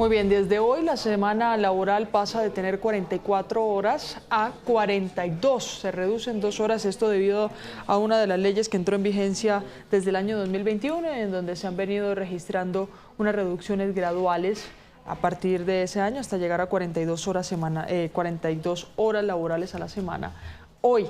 Muy bien, desde hoy la semana laboral pasa de tener 44 horas a 42. Se reducen 2 horas, esto debido a una de las leyes que entró en vigencia desde el año 2021, en donde se han venido registrando unas reducciones graduales a partir de ese año hasta llegar a 42 horas laborales a la semana. Hoy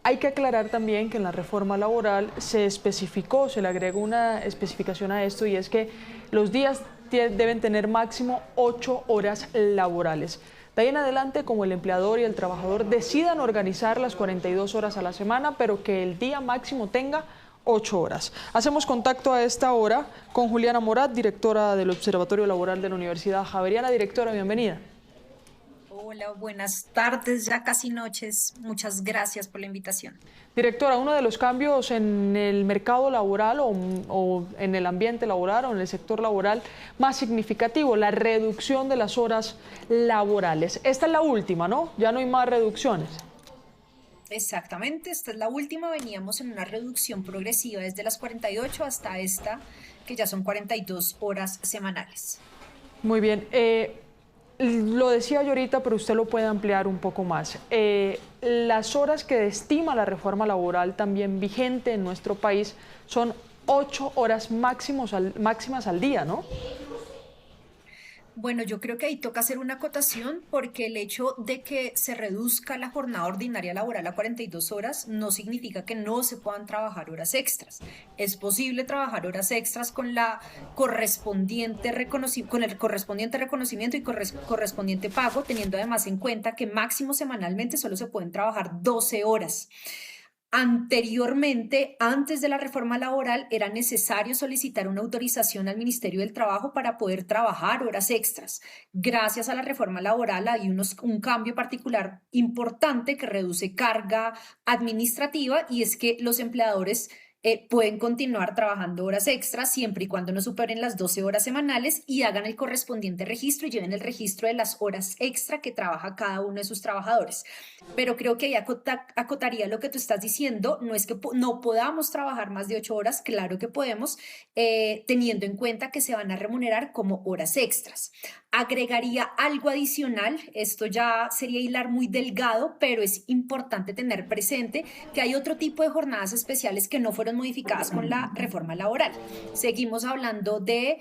hay que aclarar también que en la reforma laboral se especificó, se le agregó una especificación a esto, y es que los días deben tener máximo 8 horas laborales. De ahí en adelante, como el empleador y el trabajador decidan organizar las 42 horas a la semana, pero que el día máximo tenga 8 horas. Hacemos contacto a esta hora con Juliana Morat, directora del Observatorio Laboral de la Universidad Javeriana. Directora, bienvenida. Hola, buenas tardes, ya casi noches. Muchas gracias por la invitación. Directora, uno de los cambios en el mercado laboral o en el ambiente laboral o en el sector laboral más significativo, la reducción de las horas laborales. Esta es la última, ¿no? Ya no hay más reducciones. Exactamente, esta es la última. Veníamos en una reducción progresiva desde las 48 hasta esta, que ya son 42 horas semanales. Muy bien. Lo decía yo ahorita, pero usted lo puede ampliar un poco más. Las horas que estima la reforma laboral también vigente en nuestro país son 8 horas máximas al día, ¿no? Bueno, yo creo que ahí toca hacer una acotación porque el hecho de que se reduzca la jornada ordinaria laboral a 42 horas no significa que no se puedan trabajar horas extras. Es posible trabajar horas extras con la con el correspondiente reconocimiento y correspondiente pago, teniendo además en cuenta que máximo semanalmente solo se pueden trabajar 12 horas. Anteriormente, antes de la reforma laboral, era necesario solicitar una autorización al Ministerio del Trabajo para poder trabajar horas extras. Gracias a la reforma laboral hay un cambio particular importante que reduce carga administrativa, y es que los empleadores pueden continuar trabajando horas extras siempre y cuando no superen las 12 horas semanales y hagan el correspondiente registro y lleven el registro de las horas extra que trabaja cada uno de sus trabajadores. Pero creo que ahí acotaría lo que tú estás diciendo. No es que no podamos trabajar más de 8 horas, claro que podemos, teniendo en cuenta que se van a remunerar como horas extras. Agregaría algo adicional, esto ya sería hilar muy delgado, pero es importante tener presente que hay otro tipo de jornadas especiales que no fueron modificadas con la reforma laboral. Seguimos hablando de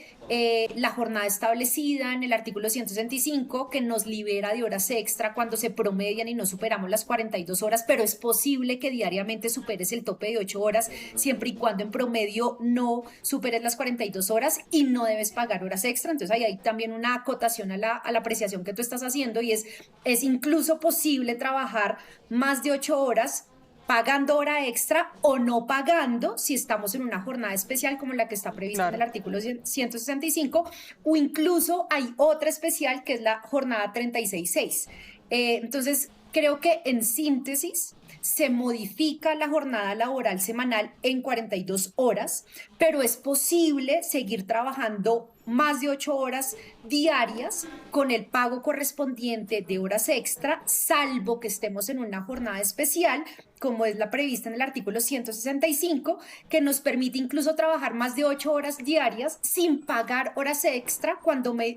la jornada establecida en el artículo 165, que nos libera de horas extra cuando se promedian y no superamos las 42 horas, pero es posible que diariamente superes el tope de 8 horas, siempre y cuando en promedio no superes las 42 horas y no debes pagar horas extra. Entonces ahí hay también una acotación a la apreciación que tú estás haciendo, y es incluso posible trabajar más de 8 horas pagando hora extra o no pagando si estamos en una jornada especial como la que está prevista en Claro. el artículo 165, o incluso hay otra especial que es la jornada 36.6. Entonces, creo que en síntesis se modifica la jornada laboral semanal en 42 horas, pero es posible seguir trabajando más de 8 horas diarias con el pago correspondiente de horas extra, salvo que estemos en una jornada especial, como es la prevista en el artículo 165, que nos permite incluso trabajar más de 8 horas diarias sin pagar horas extra,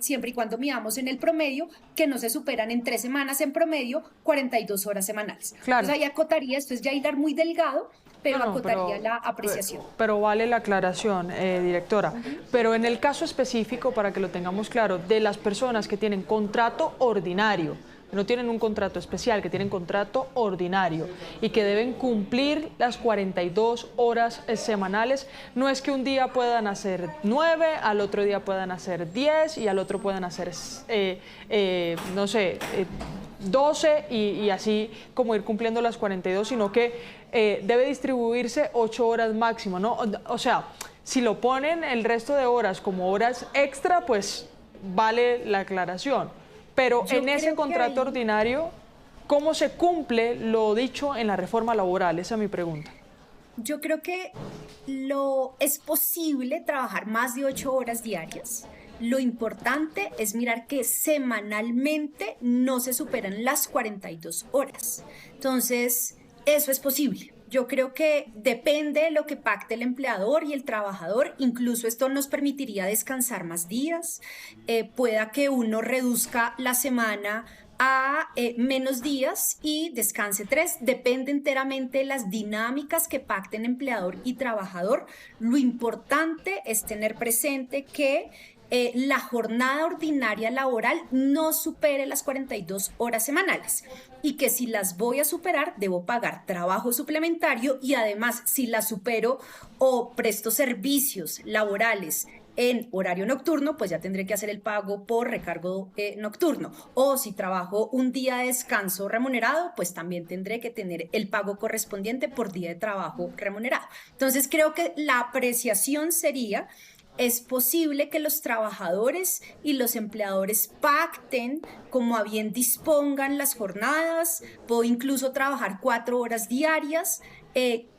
siempre y cuando midamos en el promedio, que no se superan en 3 semanas en promedio 42 horas semanales. Claro. Entonces ahí acotaría, esto es ya hilar muy delgado, pero No, acotaría la apreciación. pero vale la aclaración, directora. Pero en el caso específico, para que lo tengamos claro, de las personas que tienen contrato ordinario, que no tienen un contrato especial, que tienen contrato ordinario y que deben cumplir las 42 horas semanales, no es que un día puedan hacer 9, al otro día puedan hacer 10 y al otro puedan hacer, no sé, 12 y así como ir cumpliendo las 42, sino que debe distribuirse 8 horas máximo, ¿no? O sea, si lo ponen el resto de horas como horas extra, pues vale la aclaración. Pero Yo en ese creo que contrato ahí ordinario, ¿cómo se cumple lo dicho en la reforma laboral? Esa es mi pregunta. Yo creo que es posible trabajar más de 8 horas diarias. Lo importante es mirar que semanalmente no se superan las 42 horas. Entonces, eso es posible. Yo creo que depende de lo que pacte el empleador y el trabajador. Incluso esto nos permitiría descansar más días. Pueda que uno reduzca la semana a menos días y descanse 3. Depende enteramente de las dinámicas que pacten empleador y trabajador. Lo importante es tener presente que la jornada ordinaria laboral no supere las 42 horas semanales y que si las voy a superar debo pagar trabajo suplementario y además si las supero o presto servicios laborales en horario nocturno, pues ya tendré que hacer el pago por recargo nocturno. O si trabajo un día de descanso remunerado, pues también tendré que tener el pago correspondiente por día de trabajo remunerado. Entonces creo que la apreciación sería: es posible que los trabajadores y los empleadores pacten como a bien dispongan las jornadas. Puedo incluso trabajar 4 horas diarias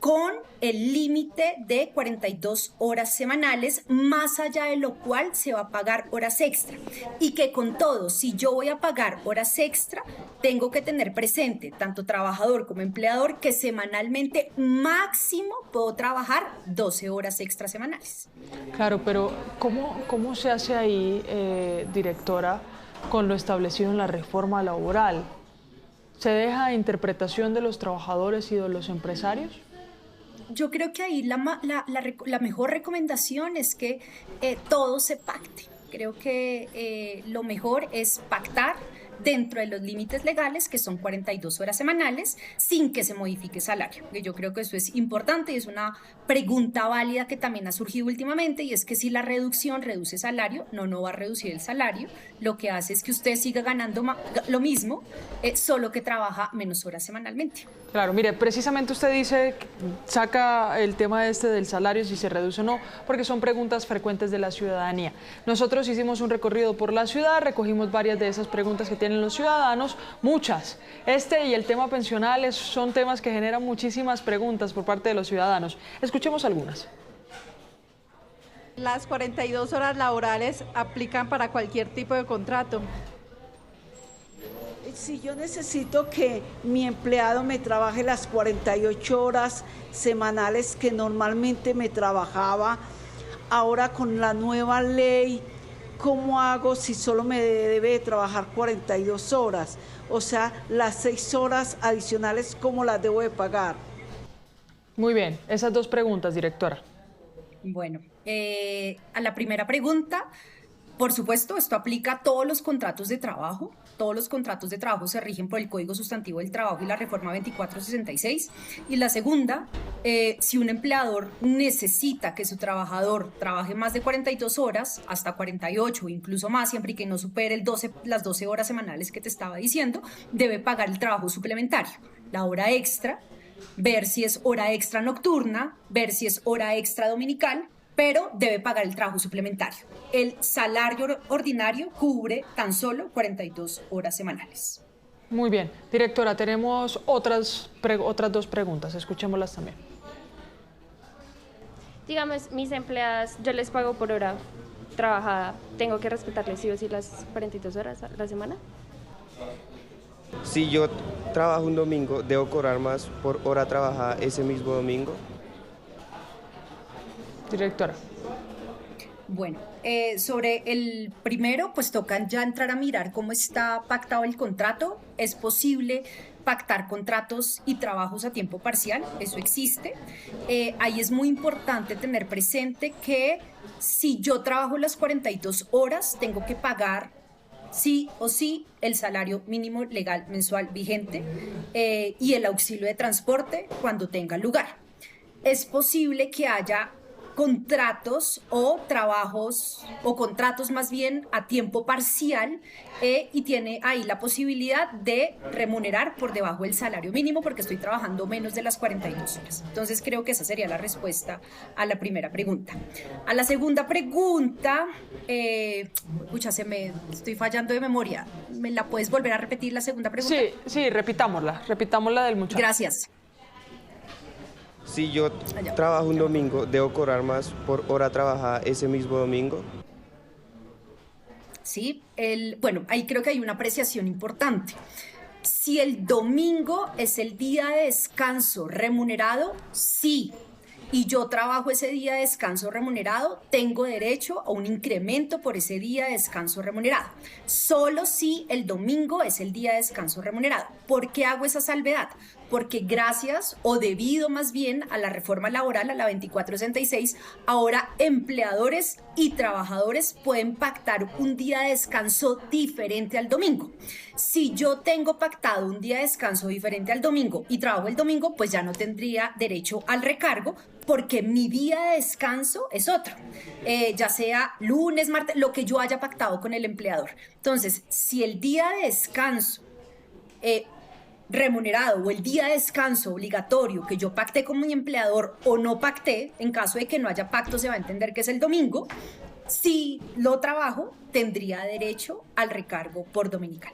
con el límite de 42 horas semanales, más allá de lo cual se va a pagar horas extra. Y que con todo, si yo voy a pagar horas extra, tengo que tener presente, tanto trabajador como empleador, que semanalmente máximo puedo trabajar 12 horas extra semanales. Claro, pero ¿cómo se hace ahí, directora, con lo establecido en la reforma laboral? ¿Se deja a interpretación de los trabajadores y de los empresarios? Yo creo que ahí la mejor recomendación es que todo se pacte. Creo que lo mejor es pactar dentro de los límites legales, que son 42 horas semanales, sin que se modifique salario. Yo creo que eso es importante y es una pregunta válida que también ha surgido últimamente, y es que si la reducción reduce salario, no va a reducir el salario. Lo que hace es que usted siga ganando lo mismo, solo que trabaja menos horas semanalmente. Claro, mire, precisamente usted dice, saca el tema este del salario, si se reduce o no, porque son preguntas frecuentes de la ciudadanía. Nosotros hicimos un recorrido por la ciudad, recogimos varias de esas preguntas que tienen los ciudadanos, muchas. Este y el tema pensional son temas que generan muchísimas preguntas por parte de los ciudadanos. Escuchemos algunas. Las 42 horas laborales aplican para cualquier tipo de contrato. Si yo necesito que mi empleado me trabaje las 48 horas semanales que normalmente me trabajaba, ahora con la nueva ley, ¿cómo hago si solo me debe trabajar 42 horas? O sea, las 6 horas adicionales, ¿cómo las debo de pagar? Muy bien, esas dos preguntas, directora. Bueno, a la primera pregunta, por supuesto, esto aplica a todos los contratos de trabajo. Todos los contratos de trabajo se rigen por el Código Sustantivo del Trabajo y la Reforma 2466. Y la segunda, si un empleador necesita que su trabajador trabaje más de 42 horas, hasta 48 o incluso más, siempre y que no supere las 12 horas semanales que te estaba diciendo, debe pagar el trabajo suplementario, la hora extra, ver si es hora extra nocturna, ver si es hora extra dominical, pero debe pagar el trabajo suplementario. El salario ordinario cubre tan solo 42 horas semanales. Muy bien. Directora, tenemos otras dos preguntas. Escuchémoslas también. Digamos, mis empleadas, yo les pago por hora trabajada. ¿Tengo que respetarles sí o sí las 42 horas a la semana? Si yo trabajo un domingo, ¿debo cobrar más por hora trabajada ese mismo domingo? Directora. Bueno, sobre el primero, pues tocan ya entrar a mirar cómo está pactado el contrato. Es posible pactar contratos y trabajos a tiempo parcial, eso existe. Ahí es muy importante tener presente que si yo trabajo las 42 horas, tengo que pagar sí o sí el salario mínimo legal mensual vigente y el auxilio de transporte cuando tenga lugar. Es posible que haya contratos o trabajos o contratos más bien a tiempo parcial y tiene ahí la posibilidad de remunerar por debajo del salario mínimo porque estoy trabajando menos de las 42 horas. Entonces creo que esa sería la respuesta a la primera pregunta. A la segunda pregunta, estoy fallando de memoria. ¿Me la puedes volver a repetir la segunda pregunta? Sí, repitámosla del muchacho. Gracias. Si yo trabajo un domingo, ¿debo cobrar más por hora trabajada ese mismo domingo? Sí, bueno, ahí creo que hay una apreciación importante. Si el domingo es el día de descanso remunerado, sí. Y yo trabajo ese día de descanso remunerado, tengo derecho a un incremento por ese día de descanso remunerado. Solo si el domingo es el día de descanso remunerado. ¿Por qué hago esa salvedad? Porque gracias, o debido más bien a la reforma laboral, a la 2466, ahora empleadores y trabajadores pueden pactar un día de descanso diferente al domingo. Si yo tengo pactado un día de descanso diferente al domingo y trabajo el domingo, pues ya no tendría derecho al recargo, porque mi día de descanso es otro, ya sea lunes, martes, lo que yo haya pactado con el empleador. Entonces, si el día de descanso remunerado o el día de descanso obligatorio que yo pacté con mi empleador o no pacté, en caso de que no haya pacto se va a entender que es el domingo, si lo trabajo tendría derecho al recargo por dominical.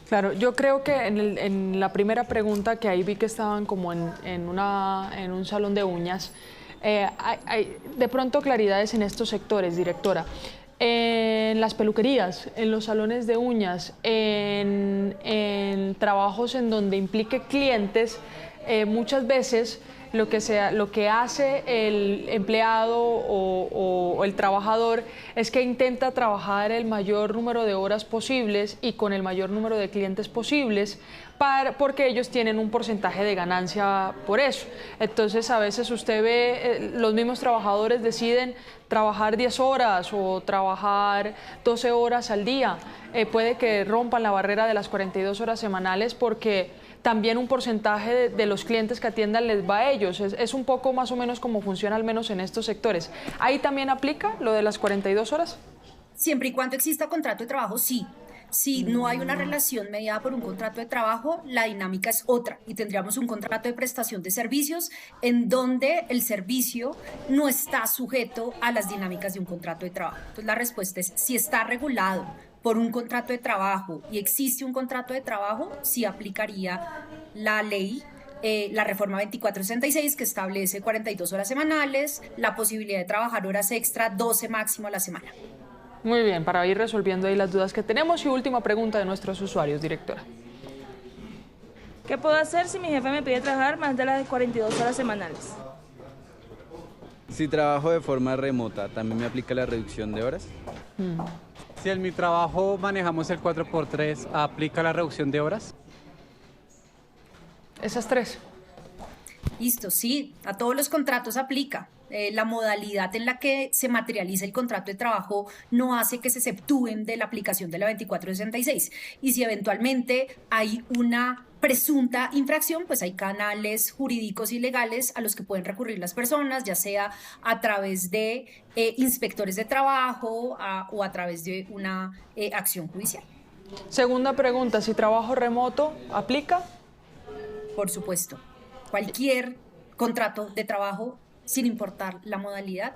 Claro, yo creo que en la primera pregunta, que ahí vi que estaban como en un salón de uñas, hay de pronto claridades en estos sectores, directora. En las peluquerías, en los salones de uñas, en trabajos en donde implique clientes, muchas veces lo que hace el empleado o el trabajador es que intenta trabajar el mayor número de horas posibles y con el mayor número de clientes posibles, porque ellos tienen un porcentaje de ganancia por eso. Entonces, a veces usted ve, los mismos trabajadores deciden trabajar 10 horas o trabajar 12 horas al día. Puede que rompan la barrera de las 42 horas semanales porque también un porcentaje de los clientes que atiendan les va a ellos. Es un poco más o menos como funciona, al menos en estos sectores. ¿Ahí también aplica lo de las 42 horas? Siempre y cuando exista contrato de trabajo, sí. Si no hay una relación mediada por un contrato de trabajo, la dinámica es otra y tendríamos un contrato de prestación de servicios en donde el servicio no está sujeto a las dinámicas de un contrato de trabajo. Entonces la respuesta es, si está regulado por un contrato de trabajo y existe un contrato de trabajo, sí aplicaría la ley, la reforma 2466, que establece 42 horas semanales, la posibilidad de trabajar horas extra, 12 máximo a la semana. Muy bien, para ir resolviendo ahí las dudas que tenemos. Y última pregunta de nuestros usuarios, directora. ¿Qué puedo hacer si mi jefe me pide trabajar más de las 42 horas semanales? Si trabajo de forma remota, ¿también me aplica la reducción de horas? Si en mi trabajo manejamos el 4x3, ¿aplica la reducción de horas? Esas tres. Listo, sí, a todos los contratos aplica. La modalidad en la que se materializa el contrato de trabajo no hace que se exceptúen de la aplicación de la 2466. Y si eventualmente hay una presunta infracción, pues hay canales jurídicos y legales a los que pueden recurrir las personas, ya sea a través de inspectores de trabajo o a través de una acción judicial. Segunda pregunta, si trabajo remoto, ¿aplica? Por supuesto. Cualquier contrato de trabajo, sin importar la modalidad,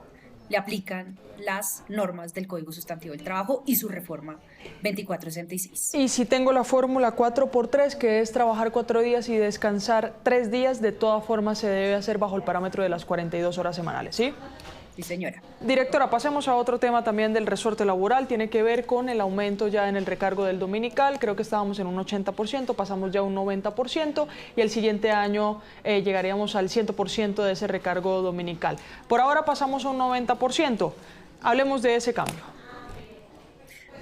le aplican las normas del Código Sustantivo del Trabajo y su reforma 2466. Y si tengo la fórmula 4x3, que es trabajar 4 días y descansar 3 días, de todas formas se debe hacer bajo el parámetro de las 42 horas semanales, ¿sí? Sí, señora. Directora, pasemos a otro tema también del resorte laboral, tiene que ver con el aumento ya en el recargo del dominical. Creo que estábamos en un 80%, pasamos ya a un 90% y el siguiente año llegaríamos al 100% de ese recargo dominical. Por ahora pasamos a un 90%, hablemos de ese cambio.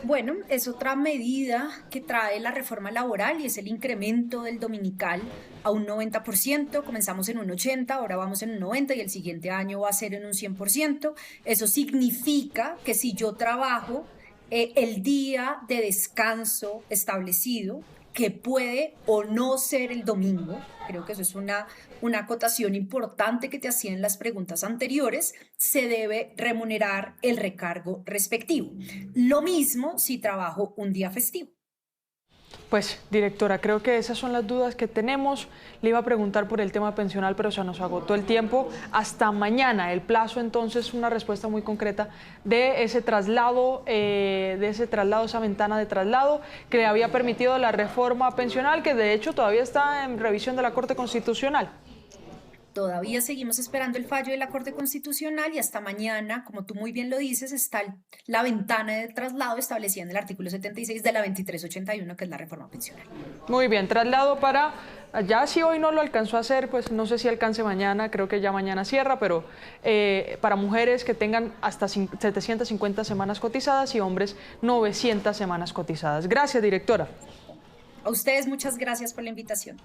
Bueno, es otra medida que trae la reforma laboral y es el incremento del dominical a un 90%. Comenzamos en un 80%, ahora vamos en un 90% y el siguiente año va a ser en un 100%. Eso significa que si yo trabajo el día de descanso establecido, que puede o no ser el domingo, creo que eso es una acotación importante que te hacían las preguntas anteriores, se debe remunerar el recargo respectivo. Lo mismo si trabajo un día festivo. Pues, directora, creo que esas son las dudas que tenemos. Le iba a preguntar por el tema pensional, pero se nos agotó el tiempo. Hasta mañana, el plazo, entonces, una respuesta muy concreta de ese traslado, esa ventana de traslado que le había permitido la reforma pensional, que de hecho todavía está en revisión de la Corte Constitucional. todavía seguimos esperando el fallo de la Corte Constitucional y hasta mañana, como tú muy bien lo dices, está la ventana de traslado establecida en el artículo 76 de la 2381, que es la reforma pensional. Muy bien, traslado para, ya si hoy no lo alcanzó a hacer, pues no sé si alcance mañana, creo que ya mañana cierra, pero para mujeres que tengan hasta 750 semanas cotizadas y hombres 900 semanas cotizadas. Gracias, directora. A ustedes muchas gracias por la invitación.